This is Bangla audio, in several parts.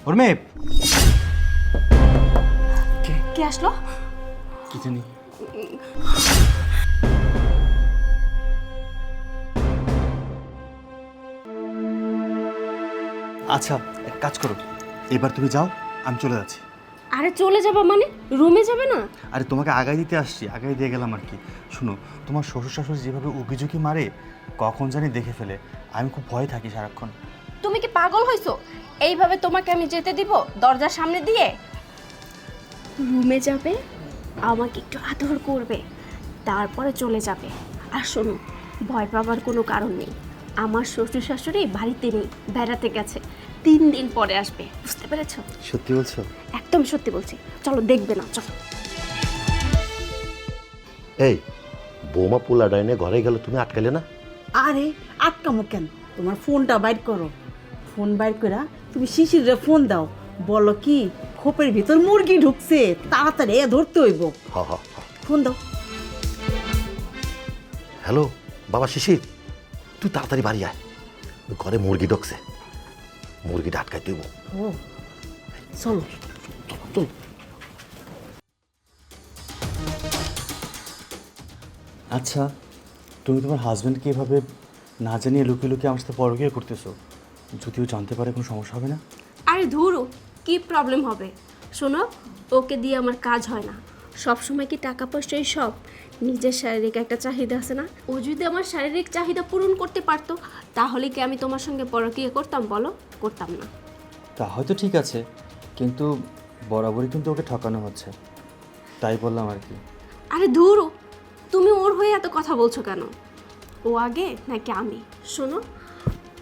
উর্মি, কে আসলো? কি জানি। আচ্ছা, এক কাজ করো, এবার তুমি যাও, আমি চলে যাচ্ছি। আরে চলে যাবা মানে? রুমে যাবে না? আরে তোমাকে আগায় দিতে আসছি, আগায় দিয়ে গেলাম আর কি। শুনো, তোমার শ্বশুর শাশুড়ি যেভাবে উকিঝুঁকি মারে, কখন জানি দেখে ফেলে। আমি খুব ভয় থাকি সারাক্ষণ। তুমি কি পাগল হইছো? এইভাবে তোমাকে আমি যেতে দিব দরজার সামনে দিয়ে? রুমে যাবে, আমাকে একটু আদর করবে, তারপরে চলে যাবে। আর শোনো, ভয় পাবার কোনো কারণ নেই। আমার শ্বশুর শাশুড়ি বাড়িতে নেই, বেড়াতে গেছে। 3 দিন পরে আসবে, বুঝতে পেরেছো? সত্যি বলছো? একদম সত্যি বলছি। চলো, দেখবে না, চলো। এই বৌমা পোলা ডাইনে ঘরে গেল, তুমি আটকালে না? আরে আটকামো কেন? তোমার ফোনটা বাইর করো। ফোন বাইর করে তুমি শিশিরে ফোন দাও, বলো কি খোপের ভিতর মুরগি ঢুকছে, তাড়াতাড়ি ধরতে হইব। হ হ হ। ফোন দাও। হ্যালো বাবা শিশির, তুই তাড়াতাড়ি বাড়ি আয়, ওই ঘরে মুরগি ঢুকছে, মুরগিটা আটকাই তুইব। ও চলো চলো। আচ্ছা, তুমি তোমার হাজব্যান্ডকে এভাবে না জানিয়ে লুকিয়ে লুকিয়ে আমার সাথে পরকীয়া করতেছো, যদিও জানতে পারে কোনো সমস্যা হবে না? আরে ধুরু, কি প্রবলেম হবে? শোনো, ওকে দিয়ে আমার কাজ হয় না। সব সময় কি টাকা পয়সাই সব? নিজের শারীরিক একটা চাহিদা আছে না? ও যদি আমার শারীরিক চাহিদা পূরণ করতে পারতো, তাহলে কি আমি তোমার সঙ্গে পরকীয়া করতাম বলো? করতাম না। তা হয়তো ঠিক আছে, কিন্তু বরাবরই কিন্তু ওকে ঠকানো হচ্ছে, তাই বললাম আর কি। আরে ধুরু, তুমি ওর হয়ে এত কথা বলছো কেন? ও আগে নাকি আমি? শোনো,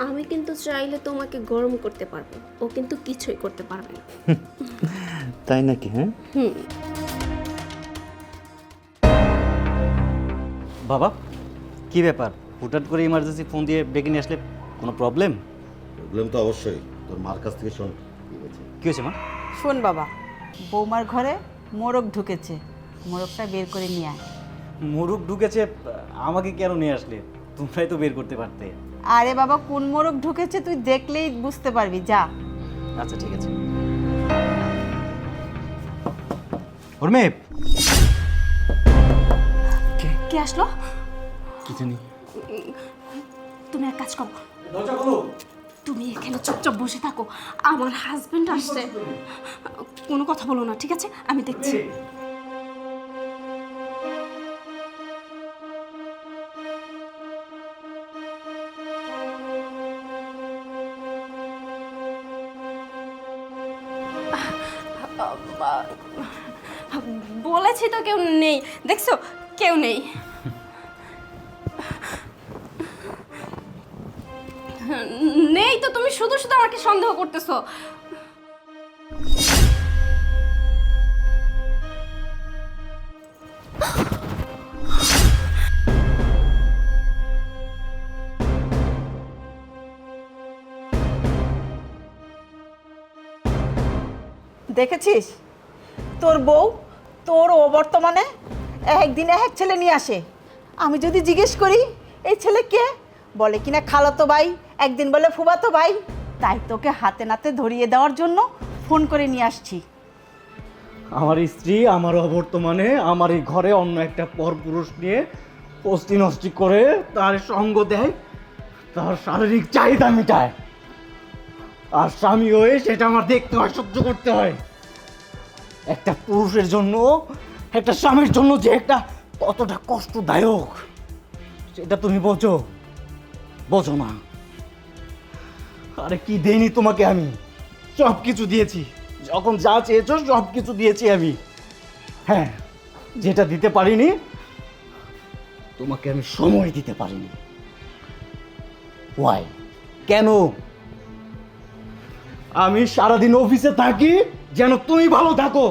আমি কিন্তু চাইলে তোমাকে গরম করতে পারবো, ও কিন্তু কিছুই করতে পারবে না। তাই নাকি? হ্যাঁ বাবা, কি ব্যাপার? হুটহাট করে ইমার্জেন্সি ফোন দিয়ে ডেকে নিয়ে আসলে, কোনো প্রবলেম? প্রবলেম তো অবশ্যই, তোর মার কাছ থেকে শোন। কী হয়েছে মা? শোন বাবা, বৌমার ঘরে মোরগ ঢুকেছে, মোরগটা বের করে নিয়ে আয়। মুরুখ ঢুকেছে, আমাকে কেন নিয়ে আসলে? তোমরাই তো বের করতে পারতে। আরে বাবা, কোন মোরগ ঢুকেছে তুই দেখলেই বুঝতে পারবি, যা। আচ্ছা ঠিক আছে। উর্মি, কে আসলো? কি জানি। তুমি এক কাজ করো, তুমি এখানে চুপচাপ বসে থাকো। আমার হাজবেন্ড আসছে, কোনো কথা বলো না, ঠিক আছে? আমি দেখছি। বলেছি তো কেউ নেই, দেখছো? কেউ নেই। নেই তো, তুমি শুধু শুধু আমাকে সন্দেহ করতেছো। দেখেছিস তোর বউ, তোর ও বর্তমানে একদিন এক ছেলে নিয়ে আসে। আমি যদি জিজ্ঞেস করি এই ছেলে কে, বলে কিনা খালাতো ভাই, একদিন বলে ফুফাতো ভাই। তাই তোকে হাতে নাতে ধরিয়ে দেওয়ার জন্য ফোন করে নিয়ে আসছি। আমার স্ত্রী আমার অবর্তমানে আমার এই ঘরে অন্য একটা পরপুরুষ নিয়ে অস্তি নষ্টি করে তার সঙ্গ দেয়, তার শারীরিক চাহিদা মেটায়, আর স্বামী হয়ে সেটা আমার দেখতে হয়, সহ্য করতে হয়। একটা পুরুষের জন্য, একটা স্বামীর জন্য যে একটা কতটা কষ্টদায়ক, সেটা তুমি বোঝো? বোঝো না। আরে কি দেইনি তোমাকে আমি? সব কিছু দিয়েছি, যখন যা চেয়েছো সব কিছু দিয়েছি আমি। হ্যাঁ, যেটা দিতে পারিনি, তোমাকে আমি সময় দিতে পারিনি। ওয়াই? কেন? আমি সারাদিন অফিসে থাকি যেন তুমি ভালো থাকো,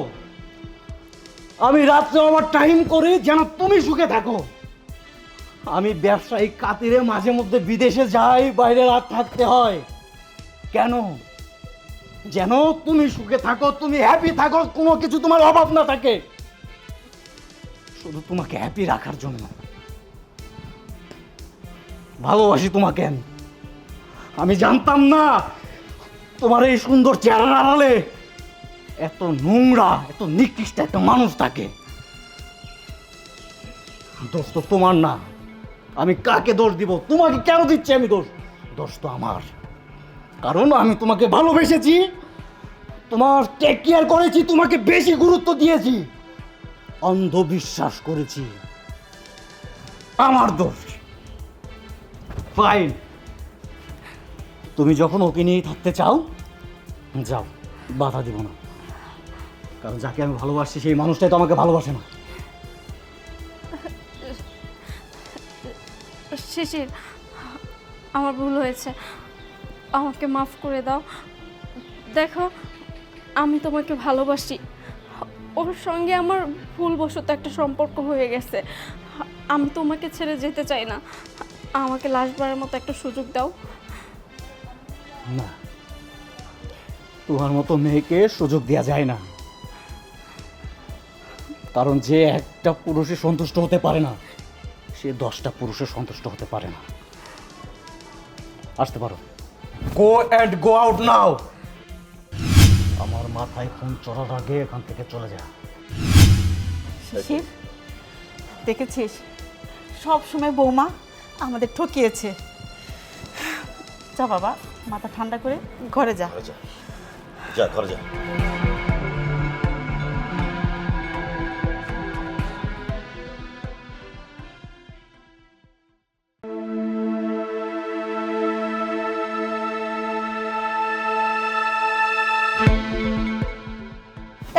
আমি রাত্রে আমার টাইম করি যেন তুমি সুখে থাকো, আমি ব্যবসায়িক খাতিরে মাঝে মধ্যে বিদেশে যাই, বাইরে রাত থাকতে হয়। কেন? যেন তুমি সুখে থাকো, তুমি হ্যাপি থাকো, কোনো কিছু তোমার অভাব না থাকে, শুধু তোমাকে হ্যাপি রাখার জন্য। ভালোবাসি তোমাকে আমি জানতাম না তোমার এই সুন্দর চেহারার আড়ালে এত নোংরা, এত নিকৃষ্ট একটা মানুষ থাকে। দোষ তো তোমার না। আমি কাকে দোষ দিব? তোমাকে কেন দিচ্ছি আমি দোষ? দোষ তো আমার, কারণ আমি তোমাকে ভালোবেসেছি, তোমার টেক কেয়ার করেছি, তোমাকে বেশি গুরুত্ব দিয়েছি, অন্ধবিশ্বাস করেছি। আমার দোষ। ফাইন, তুমি যখন ওকে নিয়েই থাকতে চাও যাও, বাধা দিব না। কারণ যাকে আমি ভালোবাসি সেই মানুষটাই তো আমাকে ভালোবাসে না। শিশির, আমার ভুল হয়েছে, আমাকে মাফ করে দাও। দেখো, আমি তোমাকে ভালোবাসি, ওর সঙ্গে আমার ভুলবশত একটা সম্পর্ক হয়ে গেছে। আমি তোমাকে ছেড়ে যেতে চাই না, আমাকে লাস্টবারের মতো একটা সুযোগ দাও। না, তোমার মতো মেয়েকে সুযোগ দেওয়া যায় না। কারণ যে একটা পুরুষে সন্তুষ্ট হতে পারে না, সে 10টা পুরুষে সন্তুষ্ট হতে পারে না। আসতে পারো। Go and go out now. আমার মাথায় ফোন চড়ার আগে এখান থেকে চলে যা। শিশির, দেখেছিস সব সময় বৌমা আমাদের ঠকিয়েছে। যা বাবা, মাথা ঠান্ডা করে ঘরে যা। ঘরে যা, যা ঘরে যা।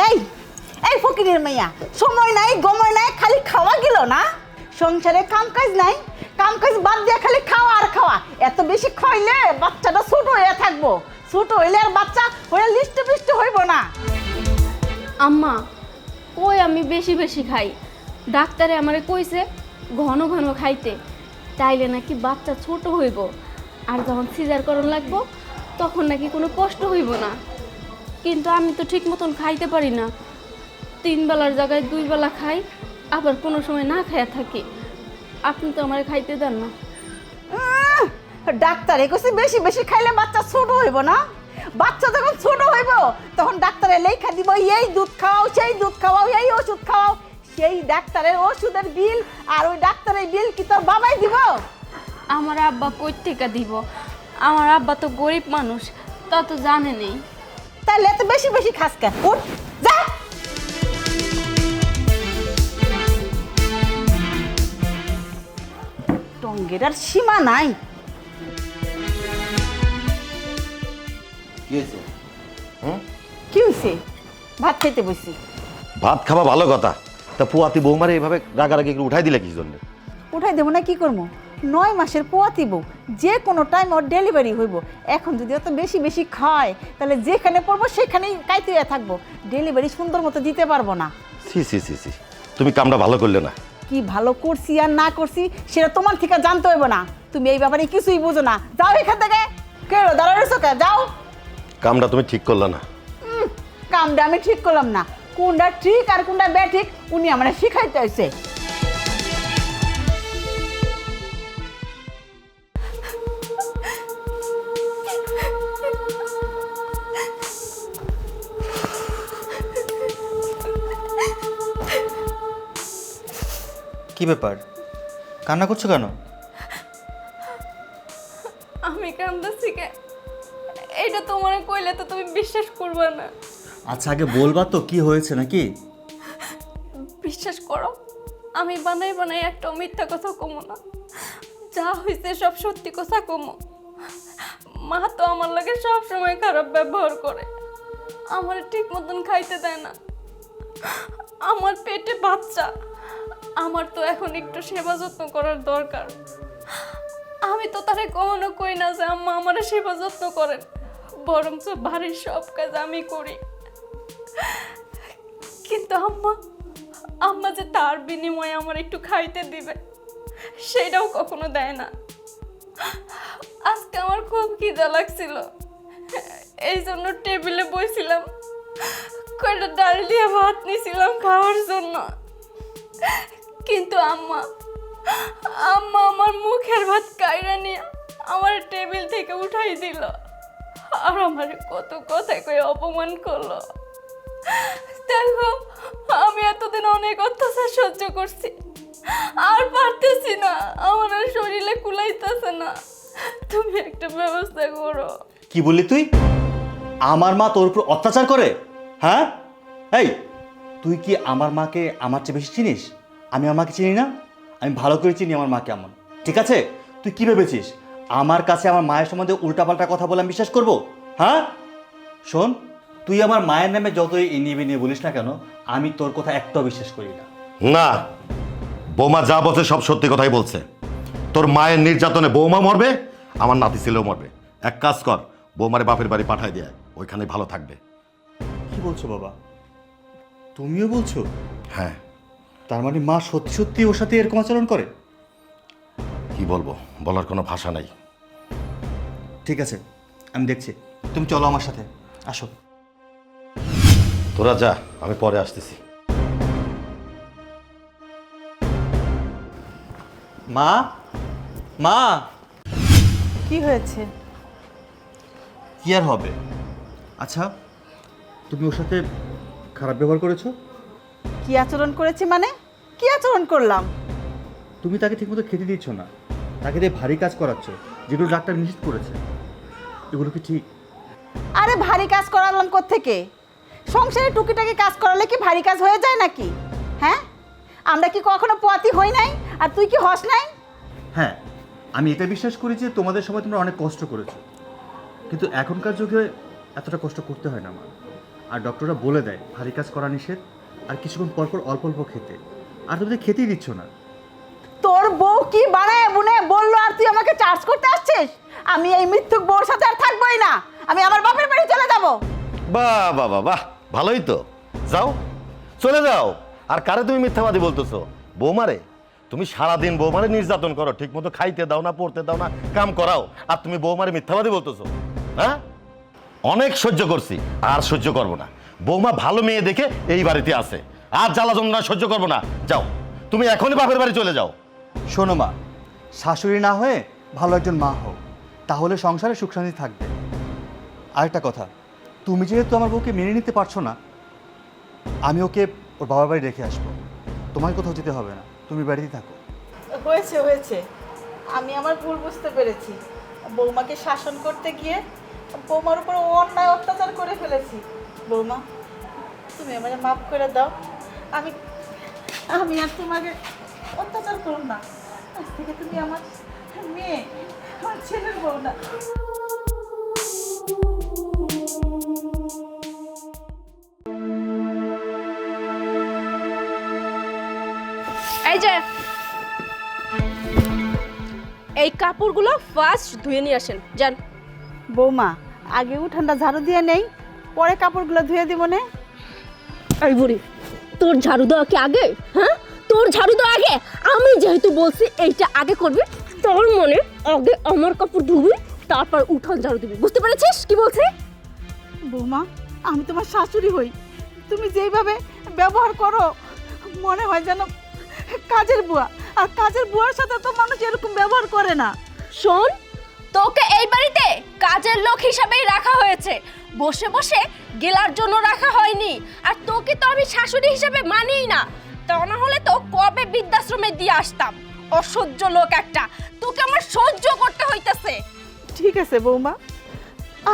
এই এই ফকিরের মাইয়া, সময় নাই গময় নাই, খালি খাওয়া গেল না। সংসারে কাম কাজ নাই, কাম কাজ বাদ দিয়ে খালি খাওয়া আর খাওয়া। এত বেশি খাইলে বাচ্চাটা ছোট হয়ে থাকবো, ছোট হইলে আর বাচ্চা হয়ে লিষ্ট পিষ্ট হইব না। আম্মা, কই আমি বেশি বেশি খাই? ডাক্তারে আমারে কইছে ঘন ঘন খাইতে, তাইলে নাকি বাচ্চা ছোট হইব, আর যখন সিজার করণ লাগবো তখন নাকি কোনো কষ্ট হইব না। কিন্তু আমি তো ঠিক মতন খাইতে পারি না, 3 বেলার জায়গায় 2 বেলা খাই, আবার কোনো সময় না খাইয়া থাকি। আপনি তো আমারে খাইতে দেন না। ডাক্তারে কইছে বেশি বেশি খাইলে বাচ্চা ছোট হইব না। বাচ্চা যখন ছোট হইব তখন ডাক্তারে লেখা দিব এই দুধ খাওয়াও, সেই দুধ খাওয়াও, এই ওষুধ খাওয়াও। সেই ডাক্তারের ওষুধের বিল আর ওই ডাক্তারের বিল কি তোর বাবাই দিব? আমার আব্বা কই থেকে দিব? আমার আব্বা তো গরিব মানুষ, তা তো জানে নেই। তাহলে এত বেশি বেশি খাস কেন? উঠ যা। টঙ্গের আর সীমা নাই। কি হয়েছে? হুম? কি হয়েছে? ভাত খেতে বসি। ভাত খাওয়া ভালো কথা, তা পুয়াতি বৌমারে এইভাবে রাগারাগি করে উঠাই দিলে কি জন্য? উঠাই দেবো না, কি করবো? 9 মাসের পোয়াতি বউ, যে কোনো টাইম ওর ডেলিভারি হইব। এখন যদি অত বেশি বেশি খায় তাহলে যেখানে পড়বো সেখানেই কাইতে থাকবো, ডেলিভারি সুন্দর মতো দিতে পারবো না। সি সি সি সি, তুমি কামটা ভালো করলে না। কি ভালো করছি আর না করছি সেটা তোমার থেকে জানতে হইব না। তুমি এই ব্যাপারে কিছুই বুঝো না। যাও এখান থেকে। কেউ দাঁড়ানো কে? যাও। কামটা তুমি ঠিক করলে না। কামটা আমি ঠিক করলাম না, কোনটা ঠিক আর কোনটা ব্যাঠিক উনি আমরা শিখাইতে হয়েছে। কি ব্যাপার, কান্না করছো কেন? আমি কান্দাছি কে? এটা তোমার কইলে তো তুমি বিশ্বাস করবে না। আচ্ছা আগে বলবা তো কি হয়েছে নাকি? বিশ্বাস করো, আমি বানাই বানাই একটা মিথ্যা কথা কমো না, যা হয়েছে সব সত্যি কথা কমো। মা তো আমার লাগে সব সময় খারাপ ব্যবহার করে, আমার ঠিক মতন খাইতে দেয় না, আমার পেটে বাচ্চা, আমার তো এখন একটু সেবা যত্ন করার দরকার। আমি তো তারে কখনো কই না যে আম্মা আমার সেবা যত্ন করেন, বরঞ্চ বাড়ির সব কাজ আমি করি। কিন্তু আম্মা যে তার বিনিময়ে আমার একটু খাইতে দিবে সেটাও কখনো দেয় না। আজকে আমার খুব খিদা লাগছিল, এই জন্য টেবিলে বসছিলাম, কয়টা ডাল দিয়ে ভাত নিয়েছিলাম খাওয়ার জন্য। কিন্তু আম্মা আমার মুখের ভাত কাইরা নিয়ে আমার টেবিল থেকে উঠাই দিল, আর আমার কত কথায় কয়ে অপমান করলো। দেখো, আমি এতদিন অনেক অত্যাচার সহ্য করছি, আর পারতেছি না, আমার আর শরীরে কুলাইতেছে না। তুমি একটা ব্যবস্থা করো। কি বললি তুই? আমার মা তোর উপর অত্যাচার করে? হ্যাঁ, এই তুই কি আমার মাকে আমার চেয়ে বেশি চিনিস? আমি আমার মাকে চিনি না? আমি ভালো করে চিনি আমার মা কেমন। ঠিক আছে, তুই কি ভেবেছিস আমার কাছে আমার মায়ের সম্বন্ধে উল্টাপাল্টা কথা বলে আমি বিশ্বাস করব? হ্যাঁ শোন, তুই আমার মায়ের নামে যতই ইনিয়ে বিনিয়ে বলিস না কেন, আমি তোর কথা একটাও বিশ্বাস করি না। না, বৌমা যা বলছে সব সত্যি কথাই বলছে। তোর মায়ের নির্যাতনে বৌমা মরবে, আমার নাতি ছেলেও মরবে। এক কাজ কর, বৌমারে বাপের বাড়ি পাঠাই দিয়ে ওইখানে ভালো থাকবে। কি বলছো বাবা? তুমিও বলছো? হ্যাঁ। তার মানে মা সত্যি সত্যি ওর সাথে এরকম আচরণ করে? কি বলবো, বলার কোনো ভাষা নাই। ঠিক আছে, আমি দেখছি। তুমি চলো আমার সাথে, আসো। তোরা যা, আমি পরে আসতেছি। মা, মা। কি হয়েছে? কি আর হবে? আচ্ছা, তুমি ওর সাথে খারাপ ব্যবহার করেছো? কি আচরণ করেছি মানে? কি আচরণ করলাম? তুমি তাকে ঠিকমতো খেতে দিচ্ছ না, তাকে দিয়ে ভারী কাজ করাচ্ছ, যেগুলো ডাক্তার নিষেধ করেছে। এগুলো কি ঠিক? আরে ভারী কাজ করালাম কোত্থেকে? সংসারে টুকিটাকি কাজ করালে কি ভারী কাজ হয়ে যায় নাকি? হ্যাঁ, আমরা কি কখনো পোয়াতি হই নাই? আর তুই কি হস নাই? হ্যাঁ, আমি এটা বিশ্বাস করি যে তোমাদের সময় তোমরা অনেক কষ্ট করেছো, কিন্তু এখনকার যুগে এতটা কষ্ট করতে হয় না মা। আর ডক্টররা বলে দেয় ভারী কাজ করা নিষেধ, আর কিছুক্ষণ পর পর অল্প অল্প খেতে। আর তুমি তো খেতেই দিচ্ছ না। তোর বউ কি বানায় বুনে বললো আর তুই আমাকে চার্জ করতে আসছিস? আমি এই মৃত্যুক বউর সাথে আর থাকবোই না, আমি আমার বাপের বাড়ি চলে যাব। বাহ বাহ বাহ বাহ, ভালোই তো। যাও, চলে যাও। আর কারে তুমি মিথ্যাবাদী বলতেছো? বৌমারে? তুমি সারাদিন বৌমারে নির্যাতন করো, ঠিক মতো খাইতে দাও না, পড়তে দাও না, কাম করাও, আর তুমি বৌমারে মিথ্যাবাদী বলতেছো? হ্যাঁ, অনেক সহ্য করছি, আর সহ্য করবো না। বৌমা ভালো মেয়ে দেখে এই বাড়িতে আছে, আর জ্বালা যন্ত্রণা সহ্য করবো না। যাও, তুমি এখনই বাপের বাড়ি চলে যাও। শোনো মা, শাশুড়ি না হয়ে ভালো একজন মা হও, তাহলে সংসারে সুখ শান্তি থাকবে। আরেকটা কথা, তুমি যেহেতু আমার বউকে মেনে নিতে পারছো না, আমি ওকে ওর বাবার বাড়ি রেখে আসবো। তোমার কোথাও যেতে হবে না, তুমি বাড়িতেই থাকো। হয়েছে হয়েছে, আমি আমার ভুল বুঝতে পেরেছি। বৌমাকে শাসন করতে গিয়ে বৌমার উপর অন্যায় অত্যাচার করে ফেলেছি। বৌমা, তুমি আমাকে মাফ করে দাও। আমি আমি আর তোমাকে অত্যাচার করব না। আজ থেকে তুমি আমার মেয়ে, আমার ছেলের বউ না। এই যে, এই কাপড়গুলো ফার্স্ট ধুয়ে নিয়ে আসেন, যান। বৌমা, আগে উঠানটা ঝাড়ু দিয়ে নেই, পরে কাপড়গুলো ধুয়ে দিব না? এই বুড়ি, তোর ঝাড়ু দেওয়া কি আগে? হ্যাঁ, তোর ঝাড়ু দেওয়া আগে? আমি যেহেতু বলছি এইটা আগে করবি, তোর মনে আগে আমার কাপড় ধুবি, তারপর উঠান ঝাড়ু দিবি। বুঝতে পেরেছিস কি বলছি? বৌমা, আমি তোমার শাশুড়ি হই, তুমি যেইভাবে ব্যবহার করো মনে হয় যেন কাজের বুয়া, আর কাজের বুয়ার সাথে তো মানুষ এরকম ব্যবহার করে না। শোন, তোকে এই বাড়িতে কাজের লোক হিসাবেই রাখা হয়েছে, বসে বসে গেলার জন্য রাখা হয়নি। আর তোকে তো আমি শাশুড়ি হিসাবে মানিই না, তা না হলে তো কবে বৃদ্ধাশ্রমে দিয়ে আসতাম। অসহ্য লোক একটা, তোকে আমার সহ্য করতে হইতেছে। ঠিক আছে বৌমা,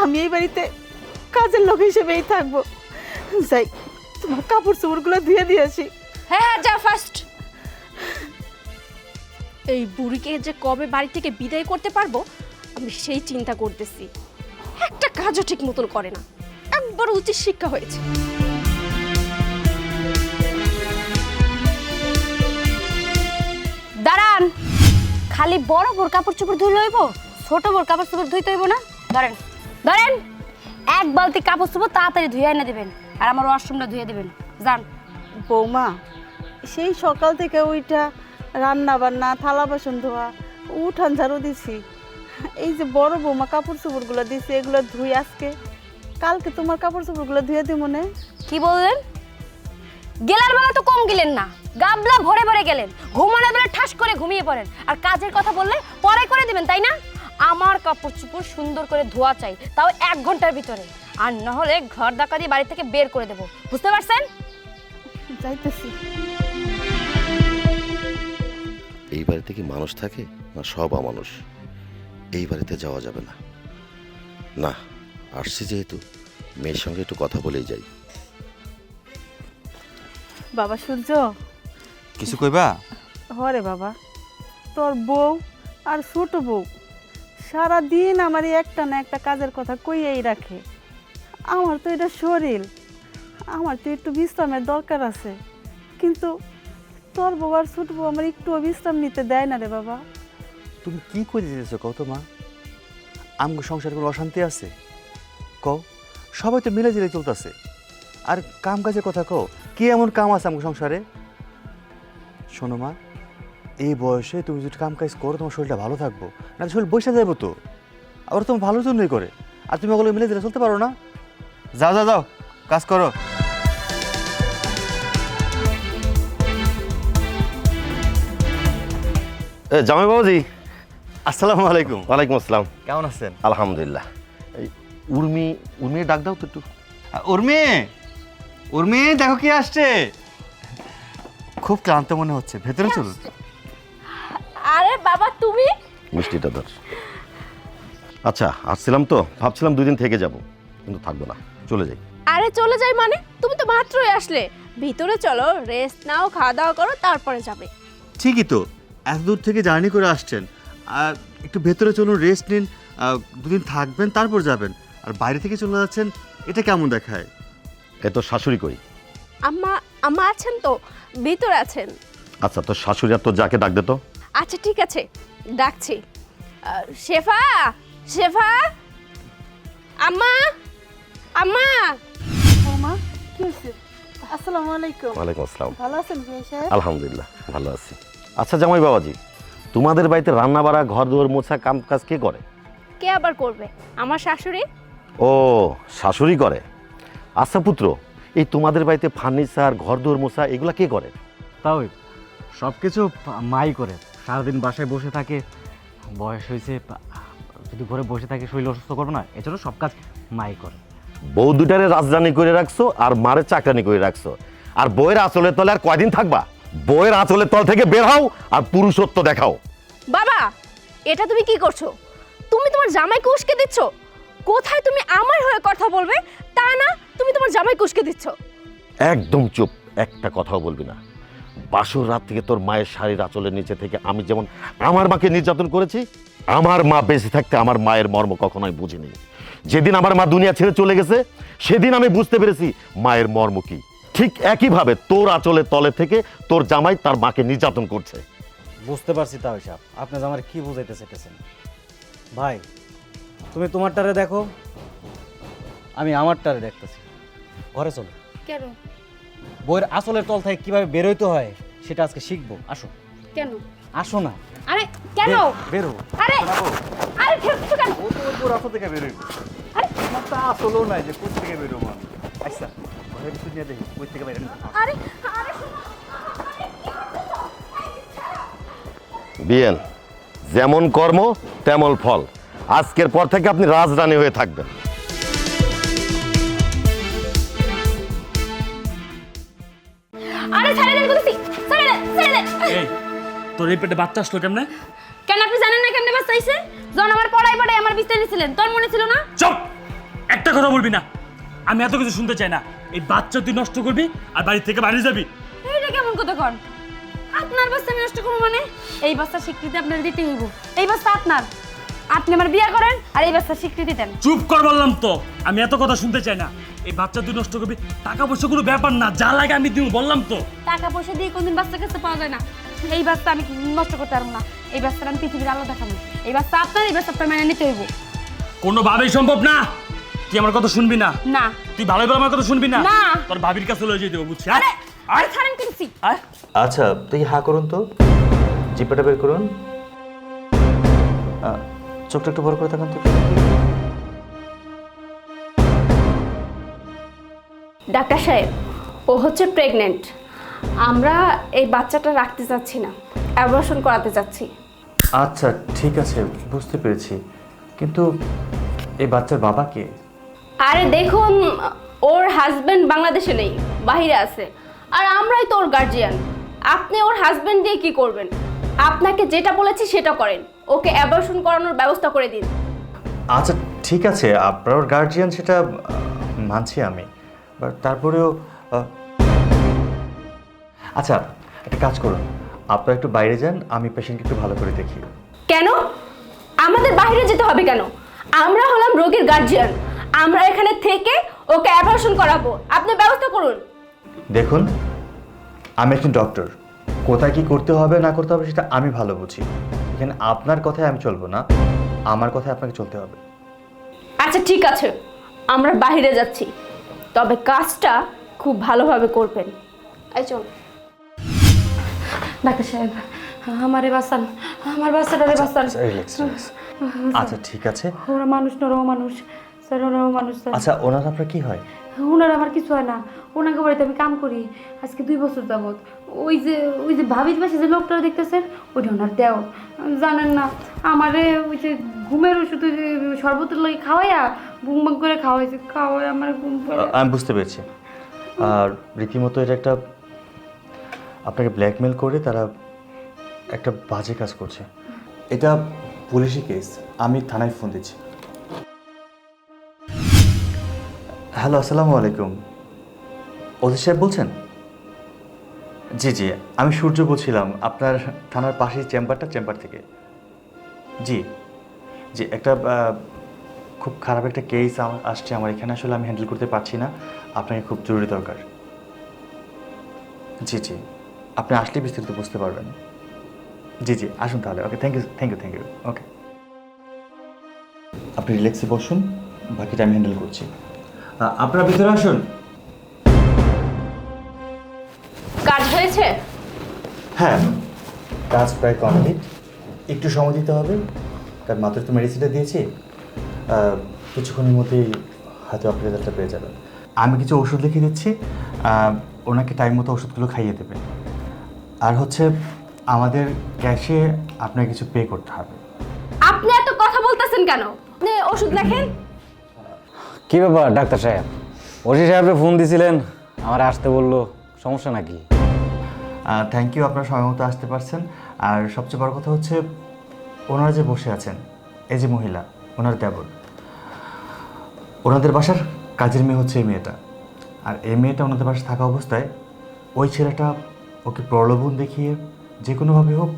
আমি এই বাড়িতে কাজের লোক হিসেবেই থাকবো। যাই, তোমার কাপড় চোপড়গুলো ধুয়ে দিয়েছি। হ্যাঁ হ্যাঁ, যা ফার্স্ট। এই বুড়িকে যে কবে বাড়ি থেকে বিদায় করতে পারবো আমি সেই চিন্তা করতেছি। একটা কাজও ঠিক মতন করে না, একবার উচিত শিক্ষা হয়েছে। দাঁড়ান, খালি বড় বড় কাপড় চোপড় ধুই লইব, ছোট বড় কাপড় চোপড় ধুইতে হইব না? ধরেন ধরেন, এক বালতি কাপড় চোপড় তাড়াতাড়ি ধুয়ে এনে দেবেন, আর আমার ওয়াশরুমটা ধুয়ে দেবেন। যান। বৌমা, সেই সকাল থেকে ওইটা রান্না বান্না, থালা বাসন ধোয়া, উঠান ঝাড়ু দিছি। এই যে বড় বৌমা কাপড় চোপড়গুলো দিছে, এগুলো ধুই আজকে, কালকে তোমার কাপড় চোপড়গুলো ধুয়ে দিব মনে। কি বললেন? গেলার বেলা তো কম গেলেন না, গাবলা ভরে ভরে গেলেন। ঘুমানোর বেলা ঠাস করে ঘুমিয়ে পড়েন, আর কাজের কথা বললে পরে করে দিবেন, তাই না? আমার কাপড় চোপড় সুন্দর করে ধোয়া চাই, তাও 1 ঘন্টার ভিতরে। আর না হলে ঘর ডাকা দিয়ে বাড়ি থেকে বের করে দেব, বুঝতে পারছেন? যাইতেছি। এই বাড়িতে কি মানুষ থাকে না সব অমানুষ? এই বাড়িতে যাওয়া যাবে না। না, আসছি যেহেতু মেয়ের সঙ্গে একটু কথা বলেই যাই। বাবা সূর্য, কিছু কইবা? হরে বাবা, তোর বউ আর ছোট বউ সারা দিন আমার এই একটা না একটা কাজের কথা কইয়াই রাখে। আমার তো এটা শরীর, আমার তো একটু বিশ্রামের দরকার আছে, কিন্তু তোর বউ আর ছোট বউ আমার একটু বিশ্রাম নিতে দেয় না রে বাবা। তুমি কি করে দিতেছো কও তো মা? আমগো সংসারে কোনো অশান্তি আছে কও? সবাই তো মিলে জিলে চলতেছে। আর কাম কাজের কথা কও, কি এমন কাম আছে আমগো সংসারে? শোনো মা, এই বয়সে তুমি যদি কাম কাজ করো তোমার শরীরটা ভালো থাকবো, না শরীর বসে যাবো তো। আবার তোমার ভালোর জন্যই করে, আর তুমি ওগুলো মিলে দিলে চলতে পারো না। যাও যাও যাও, কাজ করো। জামাই বাবাজি, আসসালামু আলাইকুম। ওয়ালাইকুম আসসালাম। কেমন আছেন? আলহামদুলিল্লাহ। এই উর্মি ডাক দাও তো একটু। উর্মি, উর্মি দেখো কি আসছে। খুব ক্লান্ত মনে হচ্ছে, ভেতরে চলুন। আরে বাবা তুমি? মিষ্টিটা ধর। আচ্ছা, আসছিলাম তো, ভাবছিলাম 2 দিন থেকে যাব, কিন্তু থাকবো না, চলে যাই। আরে চলে যাই মানে? তুমি তো মাত্রই আসলে, ভিতরে চলো, রেস্ট নাও, খাওয়া দাওয়া করো, তারপরে যাবে। ঠিকই তো, এত দূর থেকে জার্নি করে আসছেন, আর একটু ভেতরে চলুন, রেস্ট নিন, 2 দিন থাকবেন তারপর যাবেন। আর বাইরে থেকে চলে যাচ্ছেন, এটা কেমন দেখায়? এ তো শাশুড়ি কই? আম্মা আম্মা আছেন তো, ভিতরে আছেন। আচ্ছা, তোর শাশুড়ি আর তোর যাকে ডাক দে তো। আচ্ছা ঠিক আছে, ডাকছি। শেফা, শেফা, আম্মা, আম্মা। বৌমা, কি হয়েছে? আসসালামু আলাইকুম। ওয়ালাইকুম আসসালাম। ভালো আছেন ভাই সাহেব? আলহামদুলিল্লাহ, ভালো আছি। আচ্ছা জামাই বাবাজি, তোমাদের বাড়িতে রান্না বাড়া, ঘর দুয়ার মোছা, কাম কাজ কে করে? কে আবার করবে? আমার শাশুড়ি। ও, শাশুড়ি করে। আচ্ছা পুত্র, এই তোমাদের বাড়িতে ফার্নিচার, ঘর দুয়ার মোছা এগুলা কে করে? তাও সব কিছু মাই করে। সারাদিন বাসায় বসে থাকে, বয়স হয়েছে, যদি ঘরে বসে থাকে শরীর অসুস্থ করবো না, এজন্য সব কাজ মাই করে। বউ দুটারে রাজধানী করে রাখছো আর মারে চাকরানি করে রাখছো, আর বউয়ের আঁচলের তলে আর কয়দিন থাকবা? বউয়ের আঁচলের তল থেকে বের হও আর পুরুষত্ব দেখাও। বাবা, এটা তুমি কি করছো? তুমি তোমার জামাইকে উস্কে দিচ্ছ। কোথায় তুমি আমার হয়ে কথা বলবে, তা না তুমি তোমার জামাইকে উস্কে দিচ্ছ। একদম চুপ, একটা কথাও বলবি না। বাসর রাত থেকে তোর মায়ের শাড়ির আঁচলের নিচে থেকে আমি যেমন আমার মাকে নির্যাতন করেছি, আমার মা বেঁচে থাকতে আমার মায়ের মর্ম কখনোই বুঝিনি। যেদিন আমার মা দুনিয়া ছেড়ে চলে গেছে, সেদিন আমি বুঝতে পেরেছি মায়ের মর্ম কি। ঠিক একইভাবে তোর আঁচলের তলে থেকে তোর জামাই তার মাকে নির্যাতন করছে। বুঝতে পারছি তাও সাহেব, আপনার আমার কি বুঝাইতে চাইতেছেন। ভাই, তুমি তোমারটারে দেখো, আমি আমারটারে দেখতেছি। ঘরে চলো। কেন? বইয়ের আসলের তল থেকে কিভাবে বেরোইতে হয় সেটা আজকে শিখবো। আসো। কেন? আসো না। আরে কেন? বেরো। আরে আরে ঠেকছো কেন? ও তো ওর রাস্তা থেকে বেরোইব। আমার তা আসলেও নাই যে কোথা থেকে বেরোবো আমি। আচ্ছা, ঘরে কিছু নিয়ে দেখি কই থেকে বেরোনো। আরে আরে বিয়েন, যেমন কর্ম তেমন ফল। আজকের পর থেকে আপনি রাজরানী হয়ে থাকবেন। আরে ছেড়ে দে বলছি, ছেড়ে দে, ছেড়ে দে। এই তোর এই পেটে বাচ্চা আসলো কেমনে? কেন আপনি জানেন না কেমনে বাচ্চা হইছে? যখন আমার পড়াই আমার বিস্তারিত ছিলেন, তোর মনে ছিল না? চুপ, একটা কথা বলবি না। আমি এত কিছু শুনতে চাই না। এই বাচ্চা তুই নষ্ট করবি আর বাড়ি থেকে বাড়ি যাবি। এইটা কেমন কথা কন? আপনার বাচ্চা আমি নষ্ট করবো মানে? এই বাচ্চার স্বীকৃতি আপনার দিতে হইব। এই বাচ্চা আপনার, আপনি আমার বিয়ে করেন আর এই বাচ্চার স্বীকৃতি দেন। চুপ কর বললাম তো, আমি এত কথা শুনতে চাই না। এই বাচ্চা তুই নষ্ট করবি, টাকা পয়সা কোনো ব্যাপার না, যা লাগে আমি দিব, বললাম তো। টাকা পয়সা দিয়ে কোনদিন বাচ্চা কাছে পাওয়া যায় না। এই বাচ্চা আমি নষ্ট করতে পারবো না। এই বাচ্চার আমি পৃথিবীর আলো দেখাবো। এই বাচ্চা আপনার, এই বাচ্চা আপনার মেনে নিতে হইব। কোনোভাবেই সম্ভব না। তুই আমার কথা শুনবি না। না। তুই ভালো ভালো আমার কথা শুনবি না। না। তোর ভাবির কাছে লয়ে যেতে হবে, বুঝছিস? আরে আরে ছাড়েন কিনছি। আচ্ছা, তুই হা করুন তো, জিব্বাটা বের করুন, চোখটা একটু বড় করে থাকুন তো। ডাক্তার সাহেব, ও হচ্ছে প্রেগনেন্ট। আমরা এই বাচ্চাটা রাখতে চাচ্ছি না, অ্যাবর্শন করাতে চাচ্ছি। আচ্ছা ঠিক আছে, বুঝতে পেরেছি, কিন্তু এই বাচ্চার বাবা কে? আরে দেখুন, ওর হাজবেন্ড বাংলাদেশে নেই, বাইরে আছে, আর আমরাই তো ওর গার্জিয়ান। আপনি ওর হাজবেন্ড দিয়ে কি করবেন? আপনাকে যেটা বলেছি সেটা করেন, ওকে অ্যাবর্শন করানোর ব্যবস্থা করে দিন। আচ্ছা ঠিক আছে, আপনার গার্জিয়ান সেটা মানছি আমি, বাট তারপরেও আচ্ছা একটা কাজ করুন, আপনারা একটু বাইরে যান, আমি পেশেন্টকে একটু ভালো করে দেখি। কেন আমাদের বাইরে যেতে হবে কেন? আমরা হলাম রোগীর গার্জিয়ান, আমরা এখানে থেকে ওকে অ্যাবর্শন করাবো, আপনি ব্যবস্থা করুন। দেখুন, আমি একজন ডক্টর, কোথায় কি করতে হবে না করতে হবে সেটা আমি ভালো বুঝি। এখানে আপনার কথায় আমি চলবো না, আমার কথায় আপনাকে চলতে হবে। আচ্ছা ঠিক আছে, আমরা বাইরে যাচ্ছি, তবে কাজটা খুব ভালোভাবে করবেন। এই চল। ডাক্তার সাহেব, আমারে বাঁচান, আমার বাচ্চাটারে বাঁচান। Relax relax. আচ্ছা ঠিক আছে। ওরা মানুষ না, ওরাও মানুষ স্যার, ওরাও মানুষ স্যার। আচ্ছা ওনার আপনার কি হয়? ওনার আমার কিছু হয় না, ওনাকে বাড়িতে আমি কাম করি আজকে 2 বছর যাবত। ওই যে ভাবির পাশে যে লোকটা দেখতেছেন ওইটা ওনার দেও। জানেন না, আমারে ওই যে ঘুমের ওষুধ শরবতের লাগে খাওয়াইয়া বুম বুম করে খাওয়াই আমার ঘুম পড়ে। আমি বুঝতে পেরেছি। আর রীতিমতো এটা একটা আপনাকে ব্ল্যাকমেল করে তারা একটা বাজে কাজ করছে। এটা পুলিশি কেস, আমি থানায় ফোন দিচ্ছি। হ্যালো, আসসালামু আলাইকুম। ওসি সাহেব বলছেন? জি জি, আমি সূর্য বলছিলাম, আপনার থানার পাশেই চেম্বার থেকে। জি জি, একটা খুব খারাপ একটা কেস আসছে আমার এখানে, আসলে আমি হ্যান্ডেল করতে পারছি না, আপনাকে খুব জরুরি দরকার। জি জি, আপনি আসলে বিস্তারিত বুঝতে পারবেন। জি জি, আসুন তাহলে। ওকে, থ্যাংক ইউ। ওকে, আপনি রিল্যাক্সে বসুন, বাকিটা আমি হ্যান্ডেল করছি। আপনারা ভিতরে আসুন। কাজ হয়েছে? হ্যাঁ, কাজ প্রায় কমপ্লিট। একটু সময় দিতে হবে, কারণ মাত্র তো মেডিসিনটা দিয়েছি, কিছুক্ষণের মধ্যেই হয়তো আপনি রেজাল্টটা পেয়ে যাবেন। আমি কিছু ওষুধ লিখে দিচ্ছি, ওনাকে টাইম মতো ওষুধগুলো খাইয়ে দেবেন। আর হচ্ছে আমাদের ক্যাশে আপনাকে কিছু পে করতে হবে। আপনি এত কথা বলতেছেন কেন? আপনি ওষুধ লেখেন। কি ব্যাপার ডাক্তার সাহেব, ওসি সাহেবকে ফোন দিছিলেন, আমার আসতে বললো, সমস্যা নাকি? থ্যাংক ইউ, আপনারা সময় মতো আসতে পারছেন। আর সবচেয়ে বড় কথা হচ্ছে, ওনারা যে বসে আছেন, এই যে মহিলা, ওনার দেবর, ওনাদের বাসার কাজের মেয়ে হচ্ছে এই মেয়েটা। আর এই মেয়েটা ওনাদের বাসায় থাকা অবস্থায় ওই ছেলেটা ওকে প্রলোভন দেখিয়ে যে কোনোভাবে হোক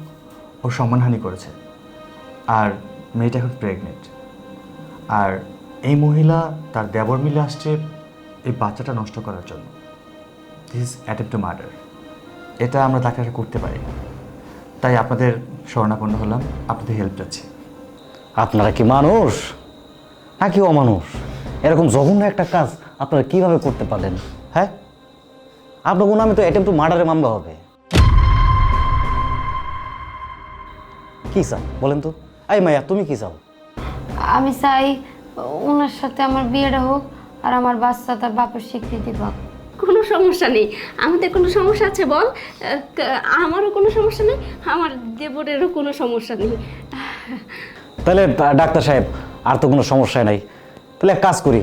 ওর সম্মানহানি করেছে। আর মেয়েটা এখন প্রেগনেন্ট। আর এই মহিলা তার দেবর মিলে আসছে এই বাচ্চাটা নষ্ট করার জন্য। This is attempt to murder. এটা আমরা তাকে করতে পারি, তাই আপনাদের শরণাপন্ন হলাম, আপনাদের হেল্প চাচ্ছি। আপনারা কি মানুষ নাকি অমানুষ? এরকম জঘন্য একটা কাজ আপনারা কিভাবে করতে পারলেন? হ্যাঁ, আপনার নামে তো অ্যাটেম্প টু মার্ডারের মামলা হবে। কি চাও বলেন তো? এই মাইয়া, তুমি কি চাও? আমি চাই ওনার সাথে আমার বিয়েটা হোক, আর আমার বাচ্চা তার বাপের স্বীকৃতি পাক। কোনো সমস্যা নেই, আমাদের কোনো সমস্যা আছে বল? আমারও কোনো সমস্যা নেই, আমার দেবরেরও কোনো সমস্যা নেই। তাহলে ডাক্তার সাহেব, আর তো কোনো সমস্যা নাই। তাহলে এক কাজ করি,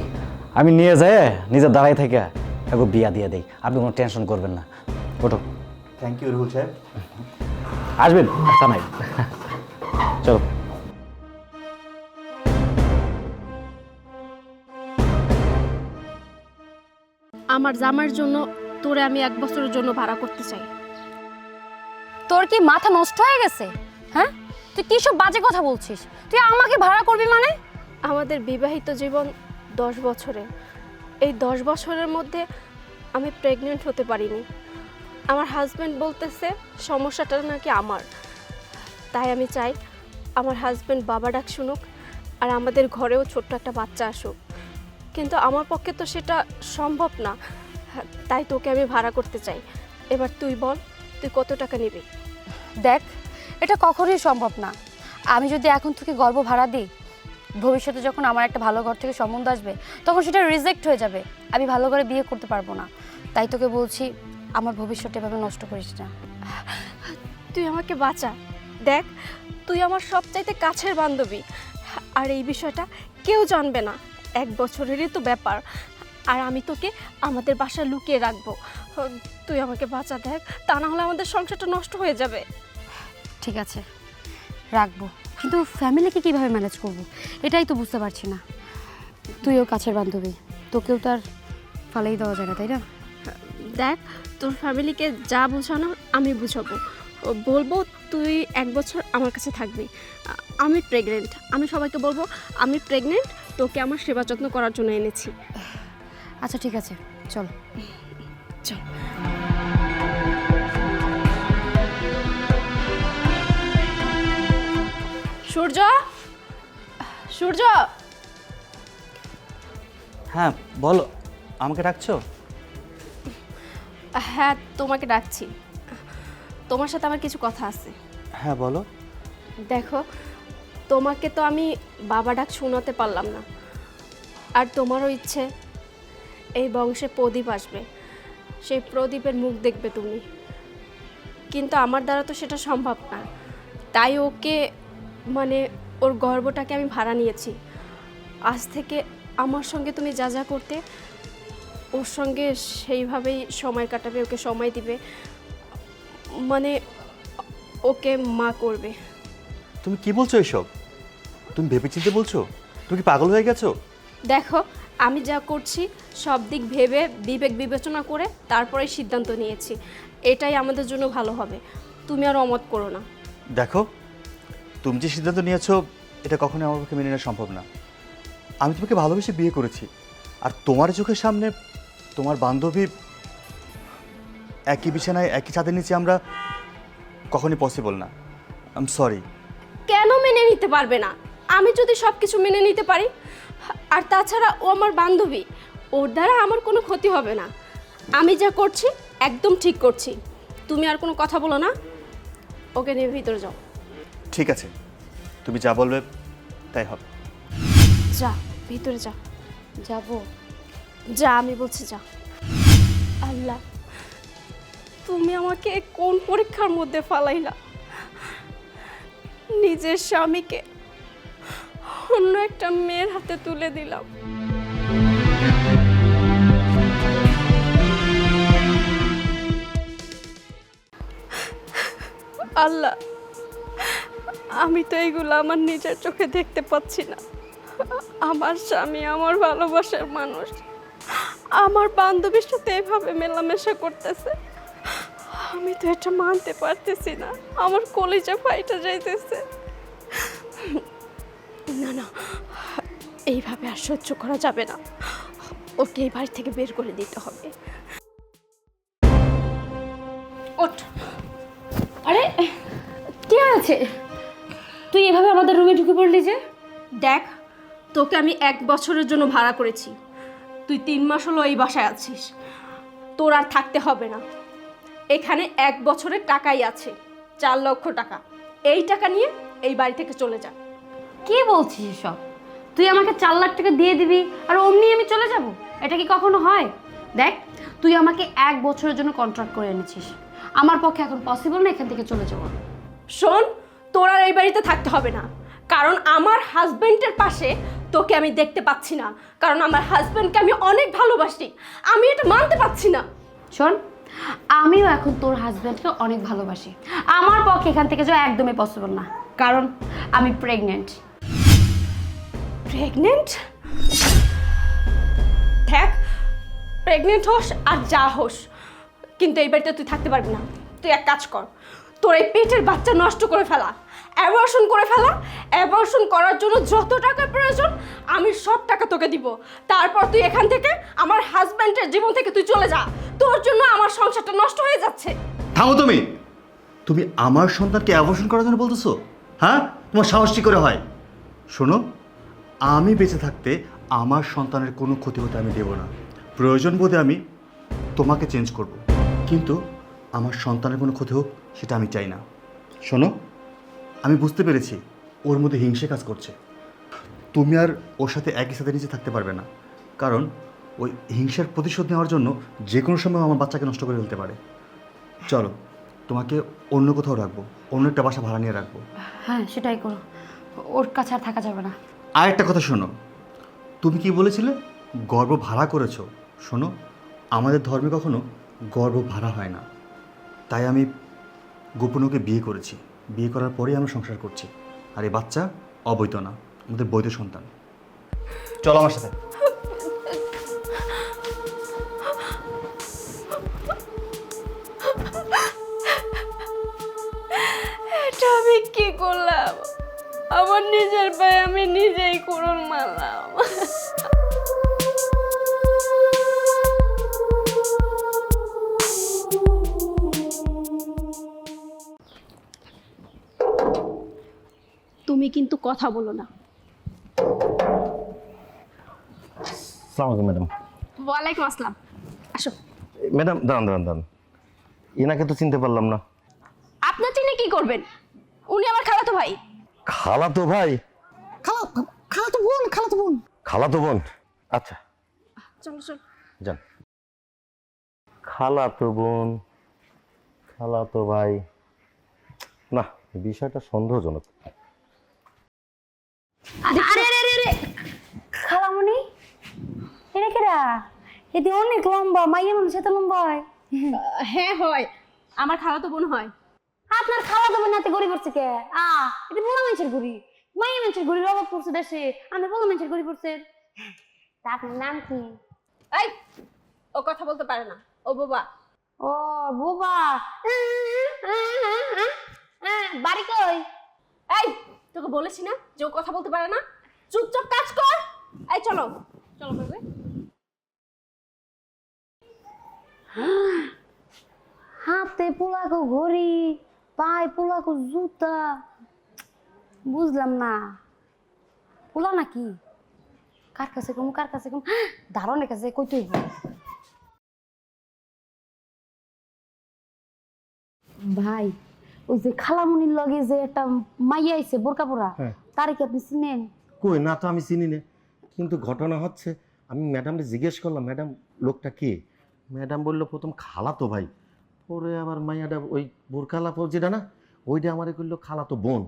আমি নিয়ে যাই, নিজের দাঁড়াই থেকে একটু বিয়া দিয়ে দেই, আপনি কোনো টেনশন করবেন না। ওঠো। থ্যাংক ইউ রুহুল সাহেব। আসবেন থানায়। চলো। আমার জামার জন্য তোরে আমি 1 বছরের জন্য ভাড়া করতে চাই। তোর কি মাথা নষ্ট হয়ে গেছে? হ্যাঁ, তুই কি সব বাজে কথা বলছিস? তুই আমাকে ভাড়া করবি মানে? আমাদের বিবাহিত জীবন 10 বছরের। এই 10 বছরের মধ্যে আমি প্রেগনেন্ট হতে পারিনি। আমার হাজব্যান্ড বলতেছে সমস্যাটা নাকি আমার। তাই আমি চাই আমার হাজব্যান্ড বাবা ডাক শুনুক, আর আমাদের ঘরেও ছোট্ট একটা বাচ্চা আসুক। কিন্তু আমার পক্ষে তো সেটা সম্ভব না, তাই তোকে আমি ভাড়া করতে চাই। এবার তুই বল, তুই কত টাকা নিবি? দেখ, এটা কখনোই সম্ভব না। আমি যদি এখন তোকে গর্ভ ভাড়া দিই, ভবিষ্যতে যখন আমার একটা ভালো ঘর থেকে সম্বন্ধ আসবে তখন সেটা রিজেক্ট হয়ে যাবে, আমি ভালো করে বিয়ে করতে পারবো না। তাই তোকে বলছি, আমার ভবিষ্যৎটা এভাবে নষ্ট করিস না। তুই আমাকে বাঁচা। দেখ, তুই আমার সবচাইতে কাছের বান্ধবী, আর এই বিষয়টা কেউ জানবে না। 1 বছরেরই তো ব্যাপার, আর আমি তোকে আমাদের বাসায় লুকিয়ে রাখবো। তুই আমাকে বাঁচা দেখ, তা না হলে আমাদের সংসারটা নষ্ট হয়ে যাবে। ঠিক আছে, রাখবো, কিন্তু ফ্যামিলিকে কিভাবে ম্যানেজ করব এটাই তো বুঝতে পারছি না। তুইও কাছের বান্ধবী, তোকেও তার ফালাই দেওয়া যায় না, তাই না? দেখ, তোর ফ্যামিলিকে যা বোঝানোর আমি বুঝাবো, বলবো তুই 1 বছর আমার কাছে থাকবি। আমি প্রেগনেন্ট, আমি সবাইকে বলবো আমি প্রেগনেন্ট, তোকে আমার সেবা যত্ন করার জন্য এনেছি। আচ্ছা ঠিক আছে, চল চল। সূর্য, সূর্য, হ্যাঁ বলো, আমাকে ডাকছো? হ্যাঁ তোমাকে ডাকছি, তোমার সাথে আমার কিছু কথা আছে। হ্যাঁ বলো। দেখো, তোমাকে তো আমি বাবা ডাক শোনাতে পারলাম না, আর তোমারও ইচ্ছে এই বংশে প্রদীপ আসবে, সেই প্রদীপের মুখ দেখবে তুমি, কিন্তু আমার দ্বারা তো সেটা সম্ভব না। তাই ওকে, মানে ওর গর্বটাকে আমি ভাড়া নিয়েছি। আজ থেকে আমার সঙ্গে তুমি যা যা করতে, ওর সঙ্গে সেইভাবেই সময় কাটাবে, ওকে সময় দিবে, মানে ওকে মা করবে। তুমি কি বলছো এসব? তুমি ভেবেচিন্তে বলছো? তুমি কি পাগল হয়ে গেছো? দেখো, আমি যা করছি সব দিক ভেবে বিবেক বিবেচনা করে তারপরে সিদ্ধান্ত নিয়েছি, এটাই আমাদের জন্য ভালো হবে। তুমি আর অমত করো না। দেখো, তুমি যে সিদ্ধান্ত নিয়েছো এটা কখনোই আমার পক্ষে মেনে নেওয়া সম্ভব না। আমি তোমাকে ভালোবেসে বিয়ে করেছি, আর তোমার চোখের সামনে তোমার বান্ধবী একই বিছানায় একই ছাদের নিচে, আমরা কখনই পসিবল না। I am sorry. কেন মেনে নিতে পারবে না? আমি যদি সব কিছু মেনে নিতে পারি, আর তাছাড়া ও আমার বান্ধবী, ওর দ্বারা আমার কোনো ক্ষতি হবে না। আমি যা করছি একদম ঠিক করছি। তুমি আর কোনো কথা বলো না, ওকে নিয়ে ভিতরে যাও। ঠিক আছে, তুমি যা বলবে তাই হবে। যা, ভিতরে যা। যাবো? যা, আমি বলছি যা। আল্লাহ, তুমি আমাকে কোন পরীক্ষার মধ্যে ফালাইলা? নিজের স্বামীকে অন্য একটা মেয়ের হাতে তুলে দিলাম। আল্লাহ, আমি তো এইগুলো আমার নিজের চোখে দেখতে পাচ্ছি না। আমার স্বামী, আমার ভালোবাসার মানুষ, আমার বান্ধবীর সাথে এভাবে মেলামেশা করতেছে, আমি তো এটা মানতে পারতেছি না। আমার কলিজা ফাইটা যাইতেছে। না না, এইভাবে আর সহ্য করা যাবে না, ওকে এই বাড়ি থেকে বের করে দিতে হবে। ওঠ। আরে কি আছে? তুই এভাবে আমাদের রুমে ঢুকে পড়লি যে? দেখ, তোকে আমি 1 বছরের জন্য ভাড়া করেছি, তুই 3 মাস হলো এই বাসায় আছিস, তোর আর থাকতে হবে না। এখানে 1 বছরের টাকাই আছে, 4 লক্ষ টাকা। এই টাকা নিয়ে এই বাড়ি থেকে চলে যা। কি বলছিস এসব? তুই আমাকে 4 লাখ টাকা দিয়ে দিবি আর অমনি আমি চলে যাব? এটা কি কখনো হয়? দেখ, তুই আমাকে 1 বছরের জন্য কন্ট্রাক্ট করে এনেছিস, আমার পক্ষে এখন পসিবল না এখান থেকে চলে যাওয়া। শোন, তোর আর এই বাড়িতে থাকতে হবে না, কারণ আমার হাজবেন্ডের পাশে তোকে আমি দেখতে পাচ্ছি না, কারণ আমার হাজবেন্ডকে আমি অনেক ভালোবাসি। আমি এটা মানতে পারছি না। শোন, আমিও এখন তোর হাজব্যান্ডকে অনেক ভালোবাসি, আমার পক্ষে এখান থেকে যাওয়া একদমই পসিবল না, কারণ আমি প্রেগনেন্ট। প্রেগনেন্ট? দেখ, প্রেগনেন্ট হোস আর যা হোস, কিন্তু এই বাড়িতে তুই থাকতে পারবি না। তুই এক কাজ কর, তোর এই পেটের বাচ্চা নষ্ট করে ফেলা, অ্যাবর্শন করে ফেলা। অ্যাবর্শন করার জন্য যত টাকা প্রয়োজন আমি সব টাকা তোকে দিব। তারপর তুই এখান থেকে আমার হাজব্যান্ডের জীবন থেকে তুই চলে যা। তোর জন্য আমার সংসারটা নষ্ট হয়ে যাচ্ছে। থামো তুমি। তুমি আমার সন্তানকে অ্যাবর্শন করার জন্য বলতেছো? হ্যাঁ, তোমার সাহস কি করে হয়? শোনো, আমি বেঁচে থাকতে আমার সন্তানের কোনো ক্ষতি হতে আমি দেব না। প্রয়োজন বোধে আমি তোমাকে চেঞ্জ করব, কিন্তু আমার সন্তানের কোনো ক্ষতি হোক সেটা আমি চাই না। শোনো, আমি বুঝতে পেরেছি ওর মধ্যে হিংসে কাজ করছে। তুমি আর ওর সাথে একই সাথে নিচে থাকতে পারবে না, কারণ ওই হিংসার প্রতিশোধ নেওয়ার জন্য যে কোনো সময় আমার বাচ্চাকে নষ্ট করে ফেলতে পারে। চলো, তোমাকে অন্য কোথাও রাখবো। অন্য একটা বাসা ভাড়া নিয়ে রাখবো। হ্যাঁ সেটাই করো, ওর কাছে আর থাকা যাবে না। আর একটা কথা শোনো, তুমি কি বলেছিলে গর্ভ ভাড়া করেছো? শোনো, আমাদের ধর্মে কখনো গর্ভ ভাড়া হয় না। তাই আমি গোপনকে বিয়ে করেছি, বিয়ে করার পরেই আমরা সংসার করছি। আর এই বাচ্চা অবৈধ না, আমাদের বৈধ সন্তান। চলো আমার সাথে। এটা আমি কি করলাম? আমার নিজের পায়ে আমি নিজেই কুড়ুল মারলাম। তুমি কিন্তু কথা বলো না। আসসালামু আলাইকুম ম্যাডাম। ওয়ালাইকুম আসসালাম। আসো। ম্যাডাম দাঁড়ান, এনাকে তো চিনতে পারলাম না। আপনার চিনে কি করবেন? উনি আমার খালাতো ভাই। খালাতো ভাই? খালাতো বোন, আচ্ছা চলো চলো। যান। খালাতো বোন, খালাতো ভাই, না বিষয়টা সন্দেহজনক। আরে আরে আরে আরে খালামণি, এটা কেডা? এদি অনেক লম্বা, মাইয়া মানুষ এত লম্বা হয়? হ্যাঁ হয়, আমার খালাতো বোন হয়। আপনার খালা দেবেন নাতে গড়ি পড়ছে কে? এটা পোলা মানুষের গড়ি, মাইয়া মানুষের গড়ির অভাব পড়ছে দেশে, আমি পোলা মানুষের গড়ি পড়ছে। তা আপনার নাম কি? এই, ও কথা বলতে পারে না, ও বোবা। ও বুবা, বাড়ি কই? এই, তোকে বলেছি না যে ও কথা বলতে পারে না? চুপচাপ কাজ কর। এই চলো চলো বেবে। হাতে পোলাকো ঘড়ি, পায়ে পোলাকো জুতা, বুঝলাম না পোলা নাকি? কার কাছে কম, কার কাছে কম? দারুণের কাছে কইতে হইব। ভাই, ওই যে খালামুনির লগে যে একটা মাইয়া আইছে বোরকা পরা, তারে কি আপনি চিনেন? কই না তো, আমি চিনি না। কিন্তু ঘটনা হচ্ছে, আমি ম্যাডামকে জিজ্ঞেস করলাম ম্যাডাম লোকটা কে। ম্যাডাম বললো প্রথম খালাতো ভাই, পরে আবার মাইয়াটা ওই বোরকালা যেটা না, ওইটা আমারে করলো খালাতো বোন।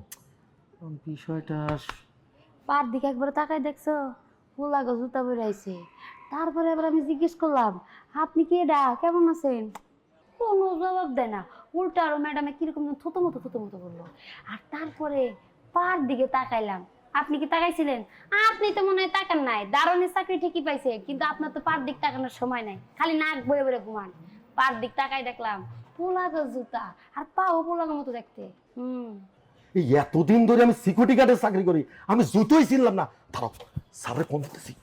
বিষয়টা পার দিকে একবার তাকায় দেখছো, পোলাগো জুতা পরে আইছে। তারপরে আবার আমি জিজ্ঞেস করলাম আপনি কি এটা, কেমন আছেন? কোনো জবাব দেয় না, উল্টা আরো ম্যাডামে কিরকম থতো মতো বললো। আর তারপরে পার দিকে তাকাইলাম, আপনি কি তাকাইছিলেন? আপনি তো মনে হয় তাকান নাই, দারুণের চাকরি ঠিকই পাইছে, কিন্তু আপনার তো পার দিক তাকানোর সময় নাই, খালি নাক বয়ে বয়ে ঘুমান। পার দিক তাকাই দেখলাম পোলাগো জুতা, আর পাও পোলাগো মতো দেখতে। এই এতদিন ধরে আমি সিকিউরিটি গার্ডের চাকরি করি, আমি জুতোই চিনলাম না। দাঁড়াও, স্যারের ফোন দিতেছি।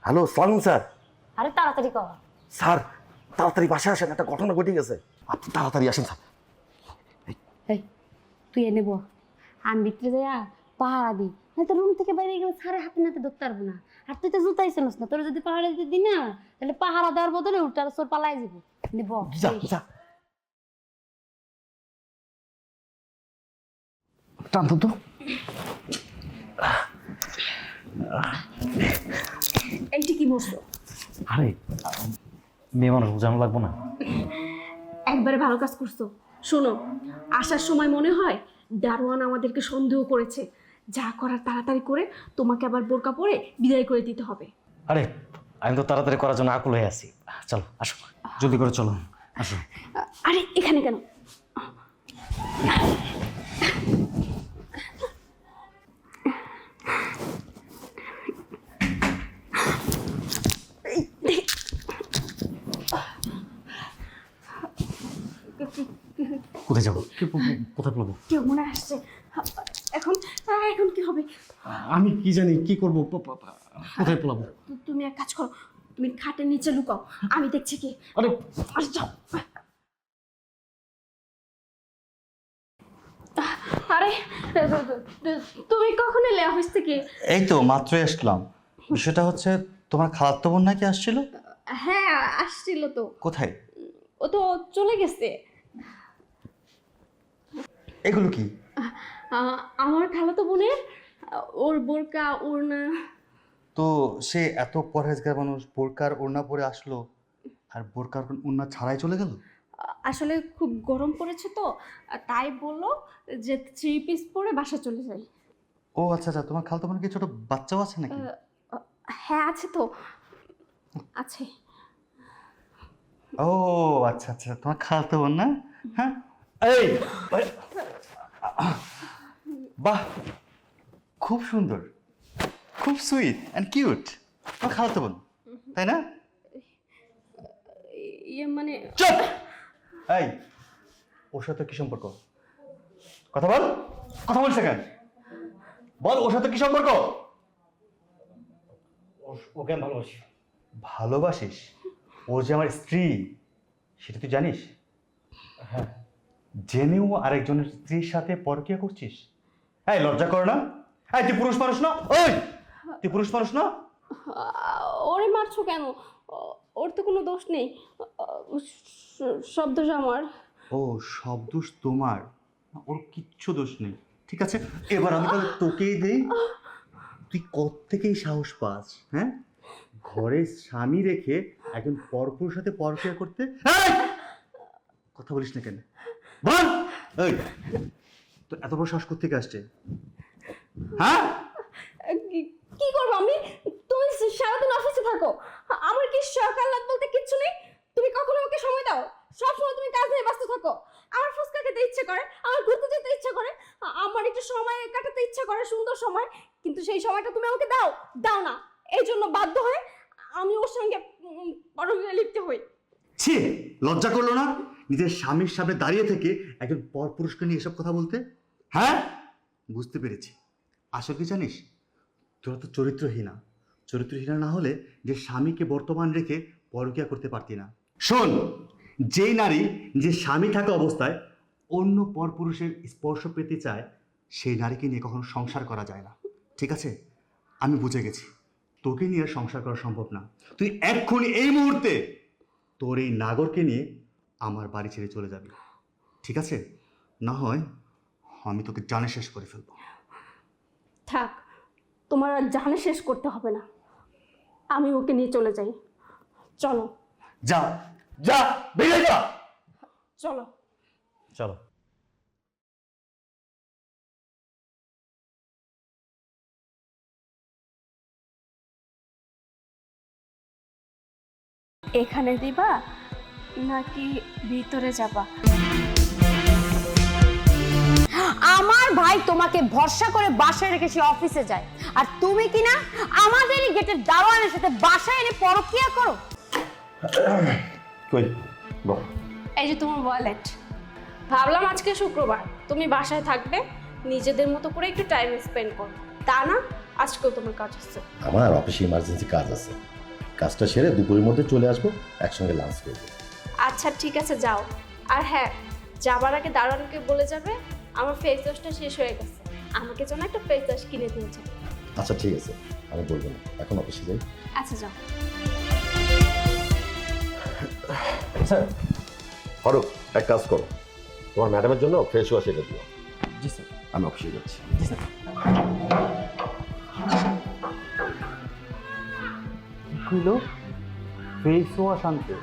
হ্যালো সালাম স্যার। আরে তাড়াতাড়ি কর স্যার, তাড়াতাড়ি বাসায় আসেন, একটা ঘটনা ঘটে গেছে, আপনি তাড়াতাড়ি আসেন স্যার। এই তুই এনে বল, আমি ভিতরে যাইয়া পাহারা দিই, নয়তো রুম থেকে বাইরে গেলে সারে হাতে নাতে ধরতে পারবো না। আর তুই তো জুতাই ছিলিস না, তোর যদি পাহারা দিতে দিই না, তাহলে পাহারা দেওয়ার বদলে উল্টা চোর পালাই যাবো। নিব যা যা টানতো তো। এইটি কি বলছো? আরে মেয়ে মানুষ বোঝানো লাগবো না। একবারে ভালো কাজ করছো। শোনো, আসার সময় মনে হয় দারোয়ান আমাদেরকে সন্দেহ করেছে, যা করার তাড়াতাড়ি করে তোমাকে আবার বোরকা পরে বিদায় করে দিতে হবে। আরে আমি তো তাড়াতাড়ি করার জন্য আকুল হয়ে আছি। চলো আসো, জলদি করে চলো, আসো। আরে এখানে কেন? কোথায় যাবো? কোথায় পড়বো? কেউ মনে আসছে। এখন এখন কি হবে? আমি কি জানি কি করবো, কোথায় পড়াবো? তুমি এক কাজ করো, তুমি খাটের নিচে লুকাও, আমি দেখছি কি। আরে আরে যাও। আরে তুমি কখন এলে অফিস থেকে? এই তো মাত্রই আসলাম। বিষয়টা হচ্ছে, তোমার খালাতো বোন নাকি আসছিল? হ্যাঁ আসছিল তো। কোথায়? ও তো চলে গেছে। এগুলো কি? আমার খালাতো বোনের, ওর বোরকা ওড়না। তো সে এত পরহেজগার মানুষ, বোরকার ওড়না পরে আসলো আর বোরকার ওড়না ছাড়াই চলে গেল? আসলে খুব গরম পড়েছে তো, তাই বললো যে 3 পিস পরে বাসা চলে যাই। ও আচ্ছা আচ্ছা, তোমার খালতো বোনের কি ছোট বাচ্চাও আছে নাকি? হ্যাঁ আছে তো, আছে। ও আচ্ছা আচ্ছা, তোমার খালতো বোন না? হ্যাঁ, এই বাহ, খুব সুন্দর, খুব সুইট অ্যান্ড কিউট। তোমার খালতো বোন, তাই না? ইয়ে মানে চুপ! এই, ওর সাথে কি সম্পর্ক? কথা বল, কথা বলছে কেন? বল, ওর সাথে কি সম্পর্ক? ওকে আমি ভালোবাসি। ভালোবাসিস? ও যে আমার স্ত্রী, সেটা তুই জানিস? হ্যাঁ। জেনেও আরেকজনের স্ত্রীর সাথে পরকীয়া করছিস? এই, লজ্জা কর না? এই, তুই পুরুষ মানুষ না? ওই, তুই পুরুষ মানুষ না? ওরে মারছো কেন? ওর তো কোনো দোষ নেই, সব দোষ আমার। ও, সব দোষ তোমার? ওর কিচ্ছু দোষ নেই। ঠিক আছে, এবার আমি তাহলে তোকেই দেই। তুই কোত্থেকেই সাহস পাস, হ্যাঁ, ঘরে স্বামী রেখে একজন পরপুরুষের সাথে পরকীয়া করতে? এই! কথা বলিস না কেন? বল! এই, তো এত বড় সাহস কোত্থেকে আসছে? হ্যাঁ, কি করবো আমি? তুমি সারাদিন অফিসে থাকো, আমার কি সকাল রাত বলতে কিচ্ছু নেই? তুমি কখনো আমাকে সময় দাও? সবসময় তুমি কাজ নিয়ে ব্যস্ত থাকো। আমার ফুচকা খেতে ইচ্ছে করে, আমার ঘুরতে যেতে ইচ্ছে করে, আমার একটু সময় কাটাতে ইচ্ছে করে, সুন্দর সময়, কিন্তু সেই সময়টা তুমি আমাকে দাও না। এই জন্য বাধ্য হয়ে আমি ওর সঙ্গে পরকীয়া লিপ্ত হই। ছি, লজ্জা করলো না নিজের স্বামীর সামনে দাঁড়িয়ে থেকে একজন পরপুরুষকে নিয়ে এসব কথা বলতে? হ্যাঁ, বুঝতে পেরেছি। আসল কি জানিস, তোরা তো চরিত্রহীনা। চরিত্রহীনা না হলে যে স্বামীকে বর্তমান রেখে পরকীয়া করতে পারতি না। শোন, যেই নারী যে স্বামী থাকা অবস্থায় অন্য পরপুরুষের স্পর্শ পেতে চায়, সেই নারীকে নিয়ে কখনো সংসার করা যায় না। ঠিক আছে, আমি বুঝে গেছি, তোকে নিয়ে আর সংসার করা সম্ভব না। তুই এক্ষুনি এই মুহূর্তে তোর এই নাগরকে নিয়ে আমার বাড়ি ছেড়ে চলে যাবি। ঠিক আছে? না হয় আমি তোকে জানে শেষ করে ফেলবো। থাক, তোমার আর জানে শেষ করতে হবে না, আমি ওকে নিয়ে চলে যাই। চলো। যা যা, বেরিয়ে যা। চলো। চলো। এখানে দিবা নাকি ভিতরে যাবা? আমার ভাই তোমাকে ভরসা করে বাসায় রেখে সে অফিসে যায়, আর তুমি কি না আমাদেরই গেটের দারোয়ানের সাথে বাসায় এনে পরকীয়া করো? কই বল। এই যে তোমার ওয়ালেট। ভাবলাম আজকে শুক্রবার তুমি বাসায় থাকবে, নিজেদের মতো করে একটু টাইম স্পেন্ড করো, তা না আজকেও তোমার কাজ আছে। আমার অফিসে ইমার্জেন্সি কাজ আছে, কাজটা সেরে দুপুরের মধ্যে চলে আসবো, একসঙ্গে লাঞ্চ করবো। আচ্ছা ঠিক আছে, যাও। আর হ্যাঁ, যাবার আগে দারোয়ানকে বলে যাবে আমার ফেস ওয়াশটা শেষ হয়ে গেছে, আমাকে যেন একটা ফেস ওয়াশ কিনে দিয়েছে। আচ্ছা ঠিক আছে, আমি বলবো না, এখন অফিসে যাই। আচ্ছা যাও। স্যার, ফারুক এক কাজ করো, তোমার ম্যাডামের জন্য ফ্রেশ ওয়াশ এনে দিও। জি স্যার। আমি অফিসে যাচ্ছি। জি স্যার। হইল ফেস ওয়াশ আনতে?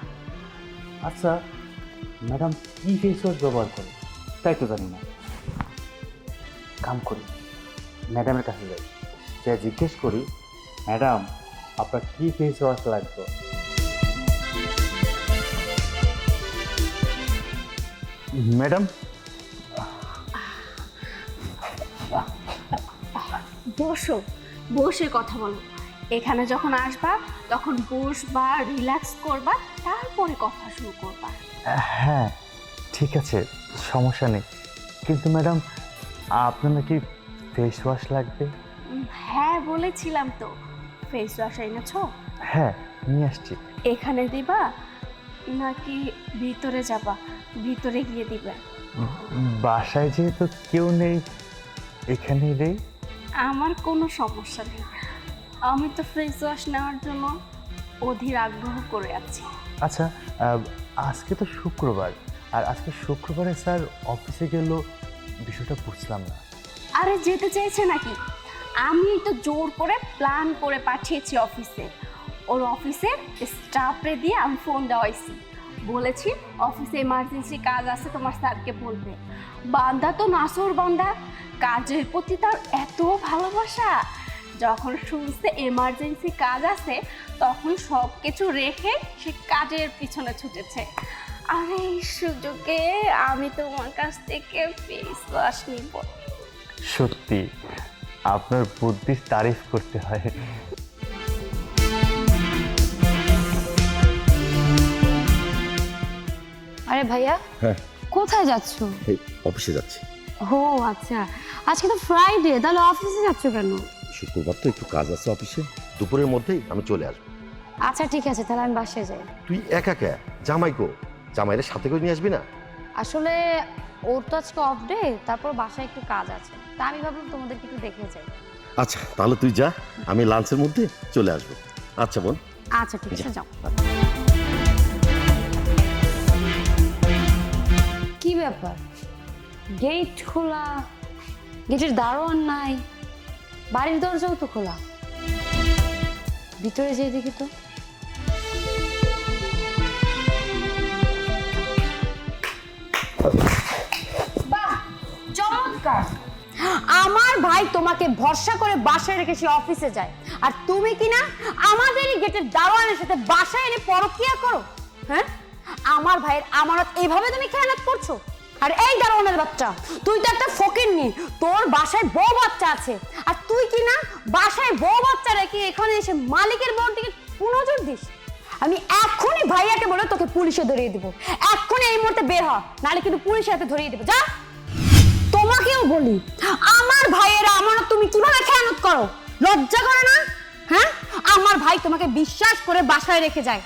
আচ্ছা ম্যাডাম কি ফেস ওয়াশ ব্যবহার করে তাই তো জানি না। কাম করি, ম্যাডামের কাছে যাই, যা জিজ্ঞেস করি, ম্যাডাম আপনার কি ফেস ওয়াশ লাগবে? ম্যাডাম বসো, বসে কথা বলো। এখানে যখন আসবা তখন বসবা, রিল্যাক্স করবা, তারপরে কথা শুরু করবা। হ্যাঁ ঠিক আছে, সমস্যা নেই, কিন্তু ম্যাডাম আপনার নাকি ফেস ওয়াশ লাগবে? হ্যাঁ বলেছিলাম তো, ফেস ওয়াশ এনেছো? হ্যাঁ নিয়ে আসছি। এখানে দিবা নাকি ভিতরে যাবা? ভিতরে গিয়ে দিবা। বাসায় যেহেতু কেউ নেই, এখানেই দেই। আমার কোনো সমস্যা নেই, আমি তো ফেস ওয়াশ নেওয়ার জন্য অধীর আগ্রহ করে আছি। আচ্ছা আজকে তো শুক্রবার, আর আজকে শুক্রবারে স্যার অফিসে গেল, বিষয়টা বুঝলাম না। আরে যেতে চাইছে নাকি? আমি তো জোর করে প্ল্যান করে পাঠিয়েছি অফিসে, ওর অফিসের স্টাফরে দিয়ে আমি ফোন দেওয়াইছি, বলেছি অফিসে এমার্জেন্সি কাজ আছে, তোমার স্যারকে বলবে। বান্দা তো নাসর বান্দা, কাজের প্রতি তার এত ভালোবাসা, যখন শুনছে এমার্জেন্সি কাজ আছে তখন সব কিছু রেখে সে কাজের পিছনে ছুটেছে। আর এই সুযোগে আমি তোমার কাছ থেকে ফেস ওয়াশ নিব। সত্যি আপনার বুদ্ধির তারিফ করতে হয়। আরে ভাইয়া, হ্যাঁ কোথায় যাচ্ছ? অফিসে যাচ্ছি। ও আচ্ছা, আজকে তো ফ্রাইডে, তাহলে অফিসে যাচ্ছ কেন? শুক্রবার তো একটু কাজ আছে অফিসে, দুপুরের মধ্যেই আমি চলে আসবো। আচ্ছা ঠিক আছে, তাহলে আমি বাসায় যাই। তুই একা কে? জামাইকো? জামাইরে সাথে করে নিয়ে আসবি না? আসলে ওর তো আজকে অফ ডে, তারপর বাসায় একটু কাজ আছে, তা আমি ভাবলাম তোমাদেরকে একটু দেখে যাই। আচ্ছা তাহলে তুই যা, আমি লাঞ্চের মধ্যে চলে আসবো। আচ্ছা বোন। আচ্ছা ঠিক আছে, যাও। কি ব্যাপার, গেট খোলা, গেটের দারোয়ান নাই, বাড়ির দরজাও তো খোলা। ভিতরে যেয়ে দেখি তো। চমৎকার! আমার ভাই তোমাকে ভরসা করে বাসায় রেখে সে অফিসে যায়, আর তুমি কি না আমাদেরই গেটের দারোয়ানের সাথে বাসায় এনে পরকিয়া করো। হ্যাঁ, আমার ভাইয়ের আমানত এইভাবে তুমি খেয়ানত করছো? আর এই দারোয়ানের বাচ্চা, তুই তো একটা ফকিন্নি, তোর বাসায় বউ বাচ্চা আছে, আর তুই কি না বাসায় বউ বাচ্চা রেখে এখানে এসে মালিকের বউর দিকে নজর দিস। আমি এখনই ভাইয়াকে বলে তোকে পুলিশে ধরিয়ে দিব। এখনই এই মুহূর্তে বের হ, নাহলে কিন্তু পুলিশের হাতে ধরিয়ে দিব। যা। তোমাকেও বলি, আমার ভাইয়েরা আমানত তুমি কিভাবে খেয়ানত করো? লজ্জা করে না? হ্যাঁ, আমার ভাই তোমাকে বিশ্বাস করে বাসায় রেখে যায়,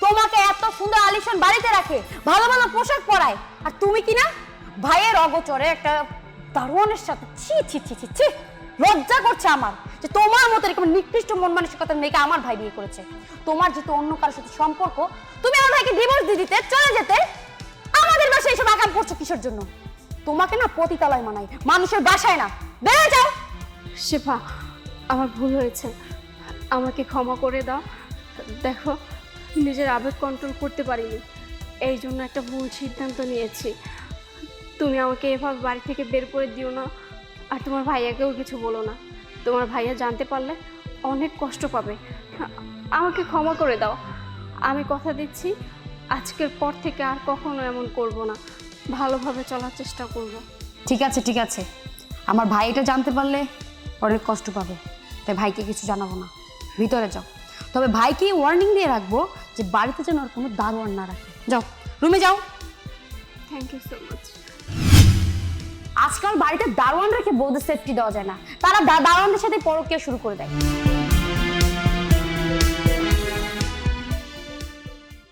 তোমাকে এত সুন্দর আলিশান বাড়িতে রাখে, ভালো ভালো পোশাক পরায়, আর তুমি কি না ভাইয়ের অগোচরে একটা দারোয়ানের সাথে। ছি ছি ছি ছি ছি, লজ্জা করছে আমার যে তোমার মতো এরকম নিকৃষ্ট মন মানসিকতার মেয়েকে আমার ভাই বিয়ে করেছে। তোমার যেহেতু অন্য কারোর সাথে সম্পর্ক, তুমি আমার ভাইকে ডিভোর্স দিয়ে দিতে, চলে যেতে। আমাদের বাসায় এসব আকাম করছো কিসের জন্য? তোমাকে না পতিতালয় মানাই, মানুষের বাসায় না। বেরিয়ে যাও। শেফা, আমার ভুল হয়েছে, আমাকে ক্ষমা করে দাও। দেখো, নিজের আবেগ কন্ট্রোল করতে পারিনি, এই জন্য একটা ভুল সিদ্ধান্ত নিয়েছি। তুমি আমাকে এভাবে বাড়ি থেকে বের করে দিও না, আর তোমার ভাইয়াকেও কিছু বলো না। তোমার ভাইয়া জানতে পারলে অনেক কষ্ট পাবে। আমাকে ক্ষমা করে দাও। আমি কথা দিচ্ছি, আজকের পর থেকে আর কখনো এমন করব না, ভালোভাবে চলার চেষ্টা করব। ঠিক আছে ঠিক আছে, আমার ভাই এটা জানতে পারলে অনেক কষ্ট পাবে, তাই ভাইকে কিছু জানাবো না। ভিতরে যাও, তবে ভাইকে ওয়ার্নিং দিয়ে রাখবো যে বাড়িতে যেন আর কোনো দারোয়ান না রাখে। যাও, রুমে যাও। Thank you so much. আজকাল বাড়িতে দারোয়ান রেখে বউদের সেফটি দেওয়া যায় না, তারা দারোয়ানদের সাথে পরকীয়া শুরু করে দেয়।